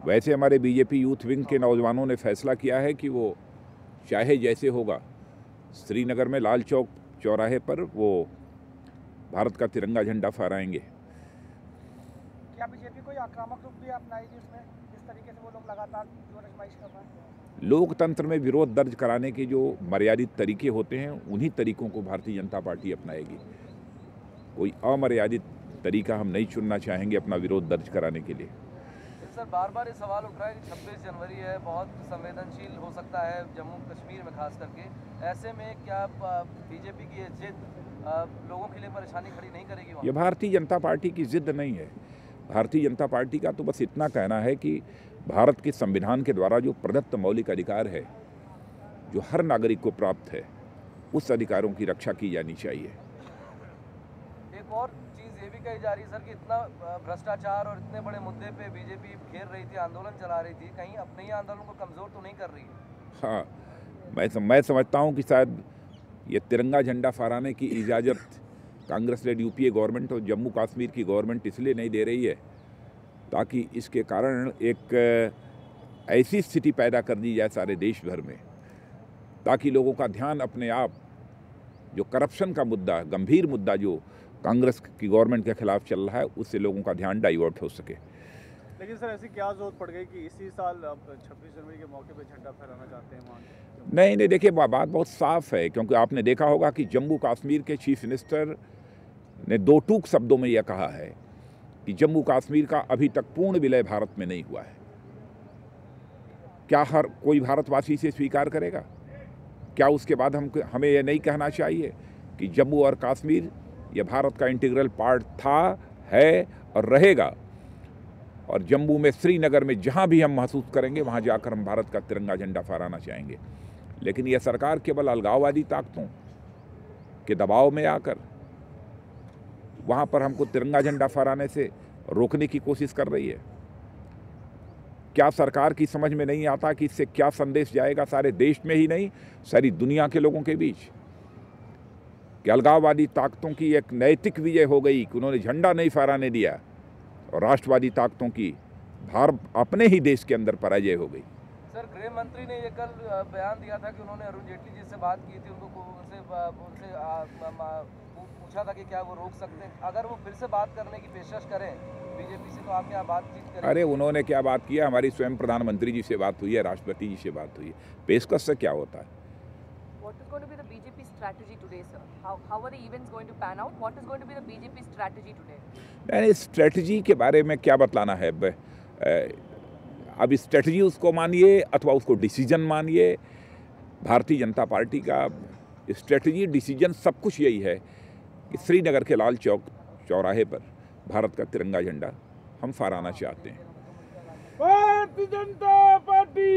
वैसे हमारे BJP youth wing के नौजवानों ने फैसला किया है कि वो चाहे जैसे होगा श्रीनगर में लाल चौक चौराहे पर वो भारत का तिरंगा झंडा फहराएंगे। क्या बीजेपी कोई आक्रामक रूप भी अपनाएगी उसमें, जिस तरीके से वो लोग लगातार आजमाइश कर रहे हैं? लोकतंत्र में विरोध दर्ज कराने के जो मर्यादित तरीके होते हैं उन्हीं तरीकों को भारतीय जनता पार्टी अपनाएगी। कोई अमर्यादित तरीका हम नहीं चुनना चाहेंगे अपना विरोध दर्ज कराने के लिए। सर, बार बार ये सवाल उठ रहा है कि 26 जनवरी है, बहुत संवेदनशील हो सकता है जम्मू कश्मीर में खास करके। ऐसे में क्या बीजेपी की ये जिद लोगों के लिए परेशानी खड़ी नहीं करेगी? ये भारतीय जनता पार्टी की जिद नहीं है। भारतीय जनता पार्टी का तो बस इतना कहना है कि भारत के संविधान के द्वारा जो प्रदत्त मौलिक अधिकार है, जो हर नागरिक को प्राप्त है, उस अधिकारों की रक्षा की जानी चाहिए। एक और चीज़ ये भी कही जा रही है सर कि इतना भ्रष्टाचार और इतने बड़े मुद्दे पे बीजेपी घेर रही थी, आंदोलन चला रही थी, कहीं अपने ही आंदोलन को कमज़ोर तो नहीं कर रही है? हाँ, मैं समझता हूँ कि शायद ये तिरंगा झंडा फहराने की इजाज़त कांग्रेस लेड यूपीए गवर्नमेंट और जम्मू कश्मीर की गवर्नमेंट इसलिए नहीं दे रही है ताकि इसके कारण एक ऐसी स्थिति पैदा कर दी जाए सारे देश भर में, ताकि लोगों का ध्यान अपने आप जो करप्शन का मुद्दा, गंभीर मुद्दा जो कांग्रेस की गवर्नमेंट के खिलाफ चल रहा है, उससे लोगों का ध्यान डाइवर्ट हो सके। लेकिन सर, ऐसी क्या जरूरत पड़ गई कि इसी साल अब 26 जनवरी के मौके पर झंडा फहराना चाहते हैं वहाँ? नहीं, देखिए बात बहुत साफ है, क्योंकि आपने देखा होगा कि जम्मू कश्मीर के चीफ मिनिस्टर ने दो टूक शब्दों में यह कहा है कि जम्मू कश्मीर का अभी तक पूर्ण विलय भारत में नहीं हुआ है। क्या हर कोई भारतवासी इसे स्वीकार करेगा? क्या उसके बाद हमें यह नहीं कहना चाहिए कि जम्मू और कश्मीर यह भारत का इंटीग्रल पार्ट था, है और रहेगा, और जम्मू में, श्रीनगर में जहां भी हम महसूस करेंगे वहां जाकर हम भारत का तिरंगा झंडा फहराना चाहेंगे। लेकिन यह सरकार केवल अलगाववादी ताकतों के दबाव में आकर वहां पर हमको तिरंगा झंडा फहराने से रोकने की कोशिश कर रही है। क्या सरकार की समझ में नहीं आता कि इससे क्या संदेश जाएगा सारे देश में ही नहीं, सारी दुनिया के लोगों के बीच, कि अलगाववादी ताकतों की एक नैतिक विजय हो गई कि उन्होंने झंडा नहीं फहराने दिया, और राष्ट्रवादी ताकतों की अपने ही देश के अंदर पराजय हो गई। सर, गृह मंत्री ने ये कल बयान दिया था कि उन्होंने अरुण जेटली जी से बात की थी, उनसे पूछा था कि क्या वो रोक सकते हैं। अगर वो फिर से बात करने की पेशकश करें बीजेपी से, तो आप क्या बातचीत करें? अरे उन्होंने क्या बात किया, हमारी स्वयं प्रधानमंत्री जी से बात हुई है, राष्ट्रपति जी से बात हुई है। पेशकश से क्या होता है? What is going to be the BJP strategy today, sir? How are the events going to pan out? What is going to be the BJP strategy today? नहीं, स्ट्रेटजी के बारे में क्या बतलाना है? अब स्ट्रेटजी उसको मानिए अथवा उसको डिसीजन मानिए। भारतीय जनता पार्टी का स्ट्रेटजी, डिसीजन सब कुछ यही है कि श्रीनगर के लाल चौक चौराहे पर भारत का तिरंगा झंडा हम फहराना चाहते हैं। भारतीय जनता पार्टी